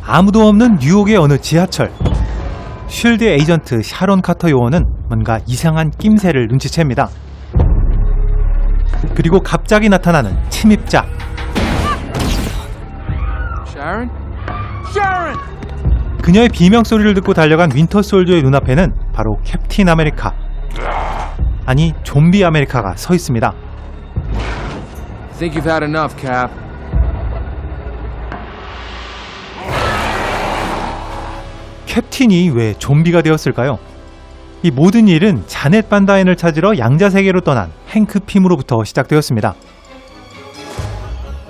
아무도 없는 뉴욕의 어느 지하철. 쉴드 에이전트 샤론 카터 요원은 뭔가 이상한 낌새를 눈치챕니다. 그리고 갑자기 나타나는 침입자. Sharon? Sharon! 그녀의 비명소리를 듣고 달려간 윈터 솔저의 눈앞에는 바로 캡틴 아메리카, 아니 좀비 아메리카가 서 있습니다. Think you've had enough, Cap. 캡틴이 왜 좀비가 되었을까요? 이 모든 일은 자넷 반다인을 찾으러 양자세계로 떠난 행크 핌으로부터 시작되었습니다.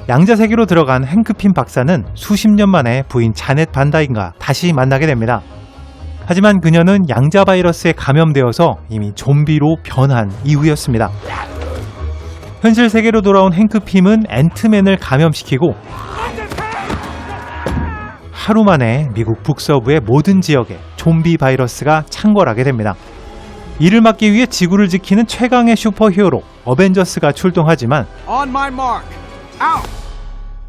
양자세계로 들어간 행크 핌 박사는 수십 년 만에 부인 자넷 반다인과 다시 만나게 됩니다. 하지만 그녀는 양자 바이러스에 감염되어서 이미 좀비로 변한 이후였습니다. 현실 세계로 돌아온 행크 핌은 앤트맨을 감염시키고 하루 만에 미국 북서부의 모든 지역에 좀비 바이러스가 창궐하게 됩니다. 이를 막기 위해 지구를 지키는 최강의 슈퍼히어로 어벤져스가 출동하지만 On my mark. Out!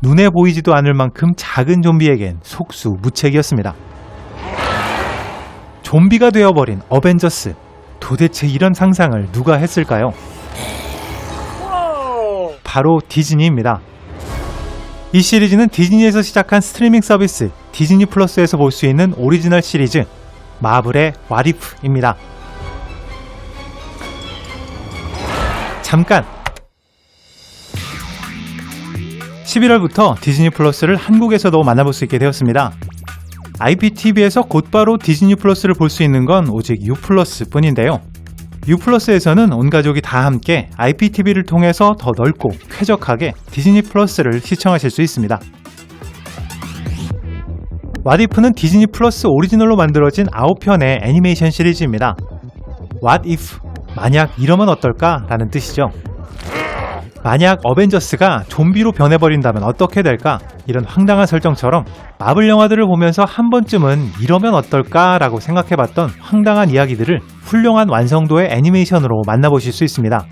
눈에 보이지도 않을 만큼 작은 좀비에겐 속수무책이었습니다. 좀비가 되어버린 어벤져스. 도대체 이런 상상을 누가 했을까요? 바로 디즈니입니다. 이 시리즈는 디즈니에서 시작한 스트리밍 서비스 디즈니 플러스에서 볼 수 있는 오리지널 시리즈 마블의 What If입니다. 잠깐! 11월부터 디즈니 플러스를 한국에서도 만나볼 수 있게 되었습니다. IPTV에서 곧바로 디즈니 플러스를 볼 수 있는 건 오직 U 플러스 뿐인데요. U 플러스에서는 온 가족이 다 함께 IPTV를 통해서 더 넓고 쾌적하게 디즈니 플러스를 시청하실 수 있습니다. What If는 디즈니 플러스 오리지널로 만들어진 9편의 애니메이션 시리즈입니다. What If, 만약 이러면 어떨까? 라는 뜻이죠. 만약 어벤져스가 좀비로 변해버린다면 어떻게 될까? 이런 황당한 설정처럼 마블 영화들을 보면서 한 번쯤은 이러면 어떨까? 라고 생각해봤던 황당한 이야기들을 훌륭한 완성도의 애니메이션으로 만나보실 수 있습니다.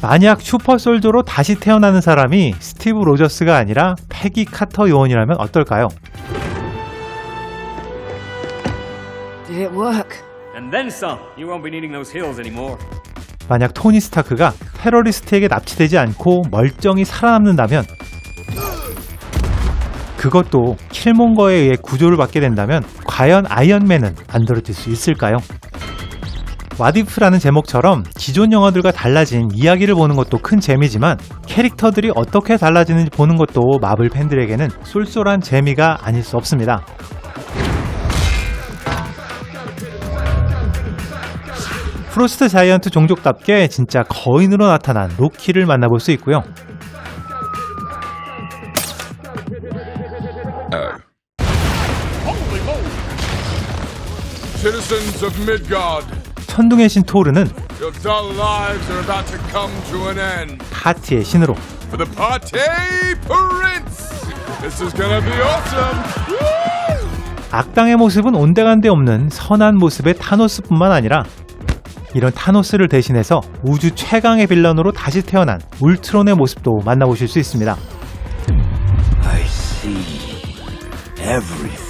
만약 슈퍼솔저로 다시 태어나는 사람이 스티브 로저스가 아니라 패기 카터 요원이라면 어떨까요? Did it work? And then some. You won't be needing those heals anymore. 만약 토니 스타크가 테러리스트에게 납치되지 않고 멀쩡히 살아남는다면, 그것도 킬몬거에 의해 구조를 받게 된다면 과연 아이언맨은 만들어질 수 있을까요? What If라는 제목처럼 기존 영화들과 달라진 이야기를 보는 것도 큰 재미지만 캐릭터들이 어떻게 달라지는지 보는 것도 마블 팬들에게는 쏠쏠한 재미가 아닐 수 없습니다. 프로스트 자이언트 종족답게 진짜 거인으로 나타난 로키를 만나볼 수 있고요. Citizens of Midgard, 천둥의 신 토르는 your dull lives are about to come to an end. 파티의 신으로, For the Party Prince! This is gonna be awesome! 악당의 모습은 온데간데 없는 선한 모습의 타노스뿐만 아니라 이런 타노스를 대신해서 우주 최강의 빌런으로 다시 태어난 울트론의 모습도 만나보실 수 있습니다. I see everything.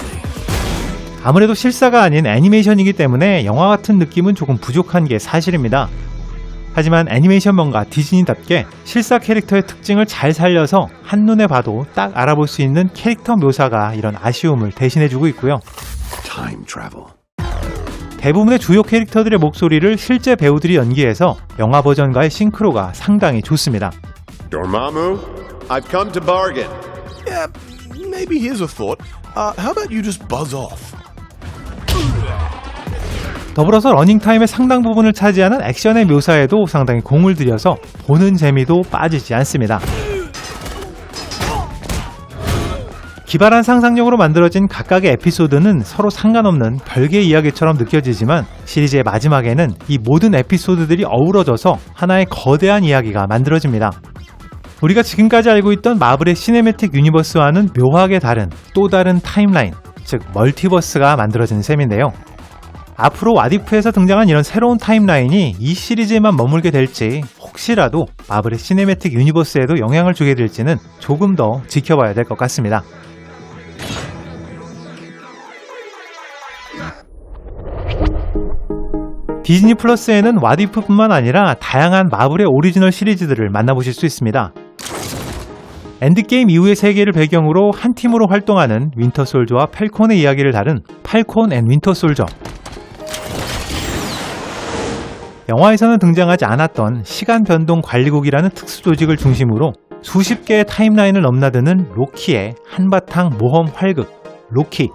아무래도 실사가 아닌 애니메이션이기 때문에 영화 같은 느낌은 조금 부족한 게 사실입니다. 하지만 애니메이션 뭔가 디즈니답게 실사 캐릭터의 특징을 잘 살려서 한눈에 봐도 딱 알아볼 수 있는 캐릭터 묘사가 이런 아쉬움을 대신해주고 있고요. Time travel. 대부분의 주요 캐릭터들의 목소리를 실제 배우들이 연기해서 영화 버전과의 싱크로가 상당히 좋습니다. Dormammu, I've come to bargain. Yeah, maybe here's a thought. How about you just buzz off? 더불어서 러닝타임의 상당 부분을 차지하는 액션의 묘사에도 상당히 공을 들여서 보는 재미도 빠지지 않습니다. 기발한 상상력으로 만들어진 각각의 에피소드는 서로 상관없는 별개의 이야기처럼 느껴지지만 시리즈의 마지막에는 이 모든 에피소드들이 어우러져서 하나의 거대한 이야기가 만들어집니다. 우리가 지금까지 알고 있던 마블의 시네매틱 유니버스와는 묘하게 다른 또 다른 타임라인, 즉 멀티버스가 만들어지는 셈인데요. 앞으로 왓이프에서 등장한 이런 새로운 타임라인이 이 시리즈에만 머물게 될지 혹시라도 마블의 시네매틱 유니버스에도 영향을 주게 될지는 조금 더 지켜봐야 될 것 같습니다. 디즈니 플러스에는 왓이프뿐만 아니라 다양한 마블의 오리지널 시리즈들을 만나보실 수 있습니다. 엔드게임 이후의 세계를 배경으로 한 팀으로 활동하는 윈터 솔저와 팰콘의 이야기를 다룬 팔콘 앤 윈터 솔저. 영화에서는 등장하지 않았던 시간 변동 관리국이라는 특수 조직을 중심으로 수십 개의 타임라인을 넘나드는 로키의 한바탕 모험 활극, 로키.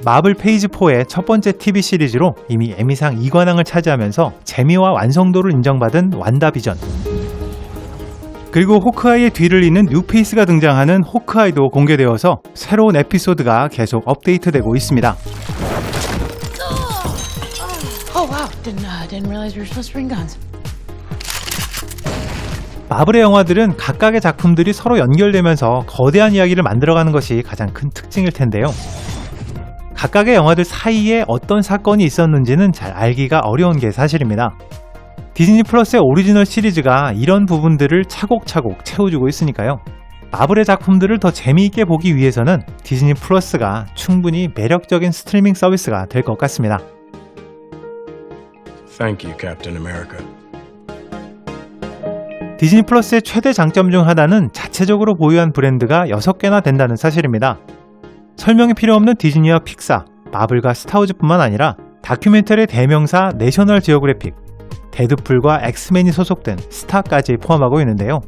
마블 페이지 4의 첫 번째 TV 시리즈로 이미 에미상 2관왕을 차지하면서 재미와 완성도를 인정받은 완다비전. 그리고 호크아이의 뒤를 잇는 뉴페이스가 등장하는 호크아이도 공개되어서 새로운 에피소드가 계속 업데이트되고 있습니다. Oh wow! Didn't realize we were supposed to bring guns. 마블의 영화들은 각각의 작품들이 서로 연결되면서 거대한 이야기를 만들어가는 것이 가장 큰 특징일 텐데요. 각각의 영화들 사이에 어떤 사건이 있었는지는 잘 알기가 어려운 게 사실입니다. 디즈니 플러스의 오리지널 시리즈가 이런 부분들을 차곡차곡 채워주고 있으니까요. 마블의 작품들을 더 재미있게 보기 위해서는 디즈니 플러스가 충분히 매력적인 스트리밍 서비스가 될 것 같습니다. Thank you, Captain America. 디즈니 플러스의 최대 장점 중 하나는 자체적으로 보유한 브랜드가 6개나 된다는 사실입니다. 설명이 필요 없는 디즈니와 픽사, 마블과 스타워즈뿐만 아니라 다큐멘터리 대명사 내셔널 지오그래픽, 데드풀과 엑스맨이 소속된 스타까지 포함하고 있는데요.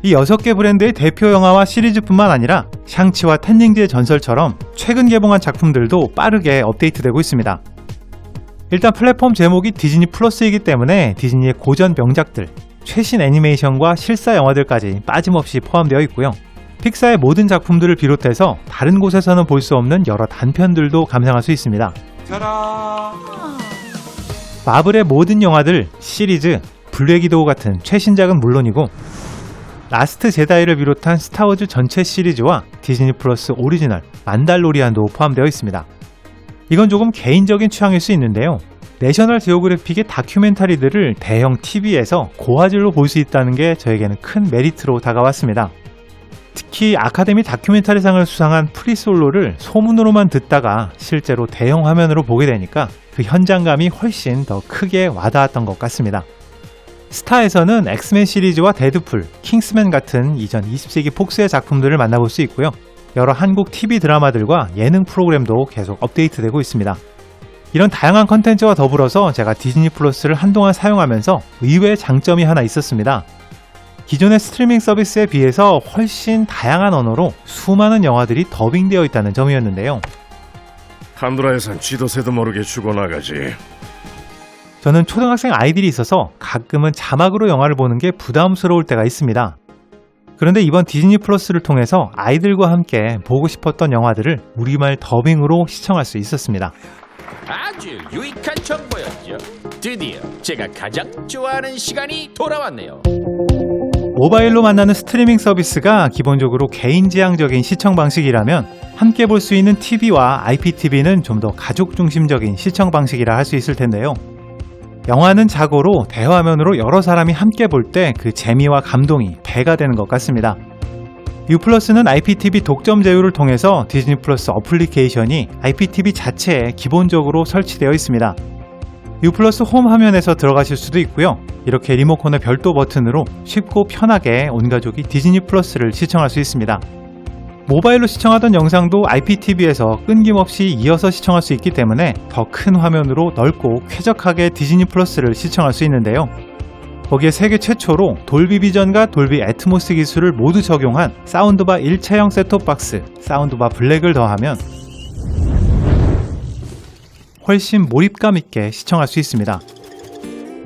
이 6개 브랜드의 대표 영화와 시리즈뿐만 아니라 샹치와 텐닝지의 전설처럼 최근 개봉한 작품들도 빠르게 업데이트되고 있습니다. 일단 플랫폼 제목이 디즈니 플러스이기 때문에 디즈니의 고전 명작들, 최신 애니메이션과 실사 영화들까지 빠짐없이 포함되어 있고요. 픽사의 모든 작품들을 비롯해서 다른 곳에서는 볼 수 없는 여러 단편들도 감상할 수 있습니다. 마블의 모든 영화들, 시리즈, 불의 기도 같은 최신작은 물론이고 라스트 제다이를 비롯한 스타워즈 전체 시리즈와 디즈니 플러스 오리지널, 만달로리안도 포함되어 있습니다. 이건 조금 개인적인 취향일 수 있는데요. 내셔널 지오그래픽의 다큐멘터리들을 대형 TV에서 고화질로 볼 수 있다는 게 저에게는 큰 메리트로 다가왔습니다. 특히 아카데미 다큐멘터리상을 수상한 프리솔로를 소문으로만 듣다가 실제로 대형 화면으로 보게 되니까 그 현장감이 훨씬 더 크게 와닿았던 것 같습니다. 스타에서는 엑스맨 시리즈와 데드풀, 킹스맨 같은 이전 20세기 폭스의 작품들을 만나볼 수 있고요. 여러 한국 TV 드라마들과 예능 프로그램도 계속 업데이트되고 있습니다. 이런 다양한 컨텐츠와 더불어서 제가 디즈니 플러스를 한동안 사용하면서 의외의 장점이 하나 있었습니다. 기존의 스트리밍 서비스에 비해서 훨씬 다양한 언어로 수많은 영화들이 더빙되어 있다는 점이었는데요. 판도라에선 쥐도 새도 모르게 죽어나가지. 저는 초등학생 아이들이 있어서 가끔은 자막으로 영화를 보는 게 부담스러울 때가 있습니다. 그런데 이번 디즈니 플러스를 통해서 아이들과 함께 보고 싶었던 영화들을 우리말 더빙으로 시청할 수 있었습니다. 아주 유익한 정보였죠. 드디어 제가 가장 좋아하는 시간이 돌아왔네요. 모바일로 만나는 스트리밍 서비스가 기본적으로 개인지향적인 시청 방식이라면 함께 볼 수 있는 TV와 IPTV는 좀 더 가족 중심적인 시청 방식이라 할 수 있을 텐데요. 영화는 자고로 대화면으로 여러 사람이 함께 볼 때 그 재미와 감동이 배가 되는 것 같습니다. U+는 IPTV 독점 제휴를 통해서 디즈니 플러스 어플리케이션이 IPTV 자체에 기본적으로 설치되어 있습니다. U+ 홈 화면에서 들어가실 수도 있고요. 이렇게 리모컨의 별도 버튼으로 쉽고 편하게 온 가족이 디즈니 플러스를 시청할 수 있습니다. 모바일로 시청하던 영상도 IPTV에서 끊김없이 이어서 시청할 수 있기 때문에 더 큰 화면으로 넓고 쾌적하게 디즈니 플러스를 시청할 수 있는데요. 거기에 세계 최초로 돌비 비전과 돌비 애트모스 기술을 모두 적용한 사운드바 일체형 셋톱박스, 사운드바 블랙을 더하면 훨씬 몰입감 있게 시청할 수 있습니다.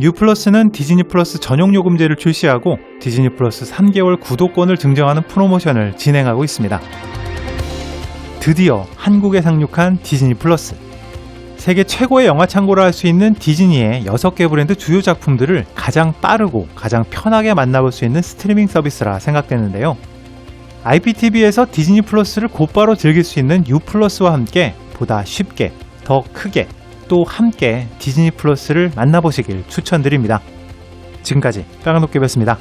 U+는 디즈니 플러스 전용 요금제를 출시하고 디즈니 플러스 3개월 구독권을 증정하는 프로모션을 진행하고 있습니다. 드디어 한국에 상륙한 디즈니 플러스. 세계 최고의 영화 창고를 할 수 있는 디즈니의 6개 브랜드 주요 작품들을 가장 빠르고 가장 편하게 만나볼 수 있는 스트리밍 서비스라 생각되는데요. IPTV에서 디즈니 플러스를 곧바로 즐길 수 있는 U+와 함께 보다 쉽게, 더 크게, 또 함께 디즈니 플러스를 만나보시길 추천드립니다. 지금까지 빨간도깨비였습니다.